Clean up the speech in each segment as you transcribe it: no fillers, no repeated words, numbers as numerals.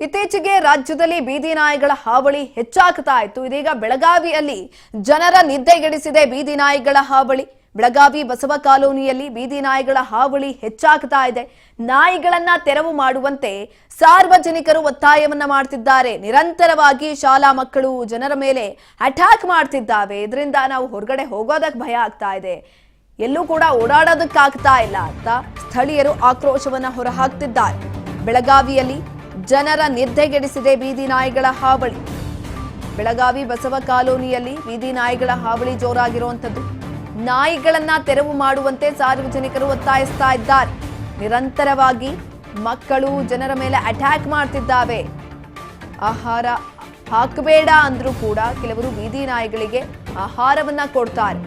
ಇತ್ತೀಚೆಗೆ ರಾಜ್ಯದಲ್ಲಿ ಬೀದಿ ನಾಯಿಗಳ ಹಾವಳಿ ಹೆಚ್ಚಾಗ್ತಾ ಇತ್ತು. ಇದೀಗ ಬೆಳಗಾವಿಯಲ್ಲಿ ಜನರ ನಿದ್ದೆಗೆಡಿಸಿದೆ ಬೀದಿ ನಾಯಿಗಳ ಹಾವಳಿ. ಬೆಳಗಾವಿ ಬಸವ ಕಾಲೋನಿಯಲ್ಲಿ ಬೀದಿ ನಾಯಿಗಳ ಹಾವಳಿ ಹೆಚ್ಚಾಗ್ತಾ ಇದೆ. ನಾಯಿಗಳನ್ನ ತೆರವು ಮಾಡುವಂತೆ ಸಾರ್ವಜನಿಕರು ಒತ್ತಾಯವನ್ನ ಮಾಡ್ತಿದ್ದಾರೆ. ನಿರಂತರವಾಗಿ ಶಾಲಾ ಮಕ್ಕಳು ಜನರ ಮೇಲೆ ಅಟ್ಯಾಕ್ ಮಾಡ್ತಿದ್ದಾವೆ. ಇದರಿಂದ ನಾವು ಹೊರಗಡೆ ಹೋಗೋದಕ್ಕೆ ಭಯ ಆಗ್ತಾ ಇದೆ, ಎಲ್ಲೂ ಕೂಡ ಓಡಾಡೋದಕ್ಕಾಗ್ತಾ ಇಲ್ಲ ಅಂತ ಸ್ಥಳೀಯರು ಆಕ್ರೋಶವನ್ನ ಹೊರಹಾಕ್ತಿದ್ದಾರೆ. ಬೆಳಗಾವಿಯಲ್ಲಿ ಜನರ ನಿದ್ದೆಗೆಡಿಸಿದೆ ಬೀದಿ ನಾಯಿಗಳ ಹಾವಳಿ. ಬೆಳಗಾವಿ ಬಸವ ಕಾಲೋನಿಯಲ್ಲಿ ಬೀದಿ ನಾಯಿಗಳ ಹಾವಳಿ ಜೋರಾಗಿರುವಂತದ್ದು. ನಾಯಿಗಳನ್ನ ತೆರವು ಮಾಡುವಂತೆ ಸಾರ್ವಜನಿಕರು ಒತ್ತಾಯಿಸ್ತಾ ಇದ್ದಾರೆ. ನಿರಂತರವಾಗಿ ಮಕ್ಕಳು ಜನರ ಮೇಲೆ ಅಟ್ಯಾಕ್ ಮಾಡ್ತಿದ್ದಾವೆ. ಆಹಾರ ಹಾಕಬೇಡ ಅಂದ್ರೂ ಕೂಡ ಕೆಲವರು ಬೀದಿ ನಾಯಿಗಳಿಗೆ ಆಹಾರವನ್ನ ಕೊಡ್ತಾರೆ.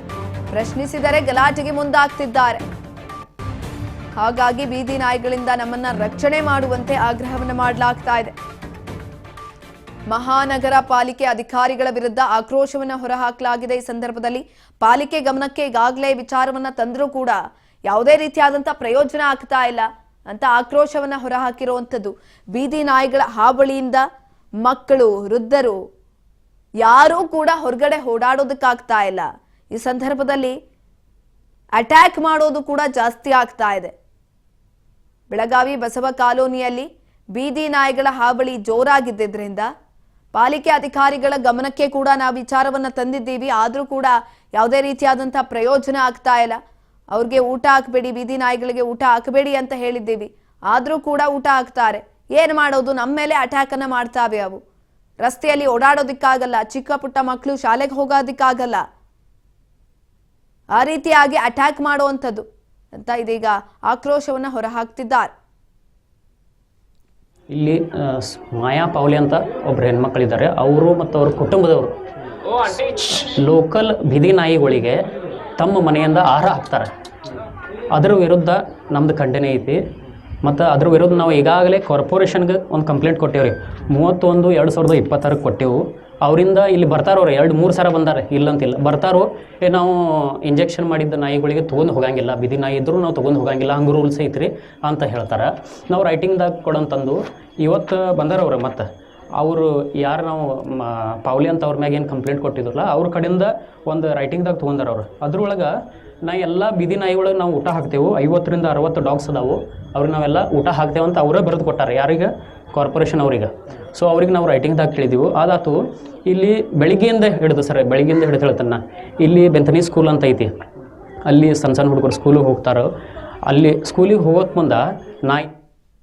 ಪ್ರಶ್ನಿಸಿದರೆ ಗಲಾಟೆಗೆ ಮುಂದಾಗ್ತಿದ್ದಾರೆ. ಹಾಗಾಗಿ ಬೀದಿ ನಾಯಿಗಳಿಂದ ನಮ್ಮನ್ನ ರಕ್ಷಣೆ ಮಾಡುವಂತೆ ಆಗ್ರಹವನ್ನ ಮಾಡಲಾಗ್ತಾ ಇದೆ. ಮಹಾನಗರ ಪಾಲಿಕೆ ಅಧಿಕಾರಿಗಳ ವಿರುದ್ಧ ಆಕ್ರೋಶವನ್ನ ಹೊರಹಾಕಲಾಗಿದೆ. ಈ ಸಂದರ್ಭದಲ್ಲಿ ಪಾಲಿಕೆ ಗಮನಕ್ಕೆ ಈಗಾಗಲೇ ವಿಚಾರವನ್ನ ತಂದರೂ ಕೂಡ ಯಾವುದೇ ರೀತಿಯಾದಂತಹ ಪ್ರಯೋಜನ ಆಗ್ತಾ ಇಲ್ಲ ಅಂತ ಆಕ್ರೋಶವನ್ನ ಹೊರಹಾಕಿರುವಂಥದ್ದು. ಬೀದಿ ನಾಯಿಗಳ ಹಾವಳಿಯಿಂದ ಮಕ್ಕಳು, ವೃದ್ಧರು ಯಾರೂ ಕೂಡ ಹೊರಗಡೆ ಓಡಾಡೋದಕ್ಕಾಗ್ತಾ ಇಲ್ಲ. ಈ ಸಂದರ್ಭದಲ್ಲಿ ಅಟ್ಯಾಕ್ ಮಾಡೋದು ಕೂಡ ಜಾಸ್ತಿ ಆಗ್ತಾ ಇದೆ. ಬೆಳಗಾವಿ ಬಸವ ಕಾಲೋನಿಯಲ್ಲಿ ಬೀದಿ ನಾಯಿಗಳ ಹಾವಳಿ ಜೋರಾಗಿದ್ದರಿಂದ ಪಾಲಿಕೆ ಅಧಿಕಾರಿಗಳ ಗಮನಕ್ಕೆ ಕೂಡ ನಾವು ವಿಚಾರವನ್ನ ತಂದಿದ್ದೀವಿ. ಆದ್ರೂ ಕೂಡ ಯಾವುದೇ ರೀತಿಯಾದಂತಹ ಪ್ರಯೋಜನ ಆಗ್ತಾ ಇಲ್ಲ. ಅವ್ರಿಗೆ ಊಟ ಹಾಕಬೇಡಿ, ಬೀದಿ ನಾಯಿಗಳಿಗೆ ಊಟ ಹಾಕಬೇಡಿ ಅಂತ ಹೇಳಿದ್ದೀವಿ, ಆದ್ರೂ ಕೂಡ ಊಟ ಹಾಕ್ತಾರೆ. ಏನ್ ಮಾಡೋದು, ನಮ್ಮ ಮೇಲೆ ಅಟ್ಯಾಕ್ ಅನ್ನ ಮಾಡ್ತಾವೆ. ಅವು ರಸ್ತೆಯಲ್ಲಿ ಓಡಾಡೋದಿಕ್ಕಾಗಲ್ಲ, ಚಿಕ್ಕ ಪುಟ್ಟ ಮಕ್ಕಳು ಶಾಲೆಗೆ ಹೋಗೋದಿಕ್ಕಾಗಲ್ಲ, ಆ ರೀತಿಯಾಗಿ ಅಟ್ಯಾಕ್ ಮಾಡುವಂಥದ್ದು ಅಂತ ಇದೀಗ ಆಕ್ರೋಶವನ್ನ ಹೊರಹಾಕ್ತಿದ್ದಾರೆ. ಇಲ್ಲಿ ಮಾಯಾ ಪೌಲಿ ಅಂತ ಒಬ್ರು ಹೆಣ್ಮಕ್ಳಿದ್ದಾರೆ. ಅವರು ಮತ್ತು ಅವ್ರ ಕುಟುಂಬದವರು ಲೋಕಲ್ ಬೀದಿ ನಾಯಿಗಳಿಗೆ ತಮ್ಮ ಮನೆಯಿಂದ ಆಹಾರ ಹಾಕ್ತಾರೆ. ಅದರ ವಿರುದ್ಧ ನಮ್ದು ಖಂಡನೆ ಐತಿ. ಮತ್ತು ಅದ್ರ ವಿರುದ್ಧ ನಾವು ಈಗಾಗಲೇ ಕಾರ್ಪೊರೇಷನ್ಗೆ ಒಂದು ಕಂಪ್ಲೇಂಟ್ ಕೊಟ್ಟೇವ್ರಿ. 31/2026 ಕೊಟ್ಟೆವು. ಅವರಿಂದ ಇಲ್ಲಿ ಬರ್ತಾರವ್ರು 2-3 ಸಲ ಬಂದಾರೆ, ಇಲ್ಲಂತಿಲ್ಲ. ಬರ್ತಾರೋ ನಾವು ಇಂಜೆಕ್ಷನ್ ಮಾಡಿದ್ದ ನಾಯಿಗಳಿಗೆ ತೊಗೊಂಡು ಹೋಗಂಗಿಲ್ಲ, ಬೀದಿ ನಾಯಿ ಇದ್ದರೂ ನಾವು ತೊಗೊಂಡು ಹೋಗಂಗಿಲ್ಲ, ಹಂಗೆ ರೂಲ್ಸ್ ಐತ್ರಿ ಅಂತ ಹೇಳ್ತಾರೆ. ನಾವು ರೈಟಿಂಗ್ದಾಗ ಕೊಡೋಂತಂದು ಇವತ್ತು ಬಂದಾರವ್ರು. ಮತ್ತು ಅವರು ಯಾರು ನಾವು ಪಾವ್ಲಿ ಅಂತ ಅವ್ರ ಮ್ಯಾಗ ಏನು ಕಂಪ್ಲೇಂಟ್ ಕೊಟ್ಟಿದ್ರಲ್ಲ, ಅವ್ರ ಕಡೆಯಿಂದ ಒಂದು ರೈಟಿಂಗ್ದಾಗ ತೊಗೊಂಡಾರ ಅವ್ರು. ಅದ್ರೊಳಗೆ ನಾ ಎಲ್ಲ ಬೀದಿ ನಾಯಿಗಳಿಗೆ ನಾವು ಊಟ ಹಾಕ್ತೇವೆ, 50-60 ಡಾಗ್ಸ್ ಅದಾವು, ಅವ್ರಿಗೆ ನಾವೆಲ್ಲ ಊಟ ಹಾಕ್ತೇವೆ ಅಂತ ಅವರೇ ಬರೆದು ಕೊಟ್ಟಾರೆ. ಯಾರಿಗೆ? ಕಾರ್ಪೊರೇಷನ್ ಅವ್ರಿಗೆ. ಸೊ ಅವ್ರಿಗೆ ನಾವು ರೈಟಿಂಗ್ದಾಗ ಕೇಳಿದೆವು. ಅದಾತು ಇಲ್ಲಿ ಬೆಳಿಗ್ಗೆಯಿಂದ ಹಿಡಿದು ಹೇಳ್ತಾನೆ. ಇಲ್ಲಿ ಬೆಂತನಿ ಸ್ಕೂಲ್ ಅಂತ ಐತಿ, ಅಲ್ಲಿ ಸಣ್ಣ ಹುಡುಗರು ಸ್ಕೂಲಿಗೆ ಹೋಗ್ತಾರೋ. ಅಲ್ಲಿ ಸ್ಕೂಲಿಗೆ ಹೋಗೋಕೆ ಮುಂದೆ ನಾಯಿ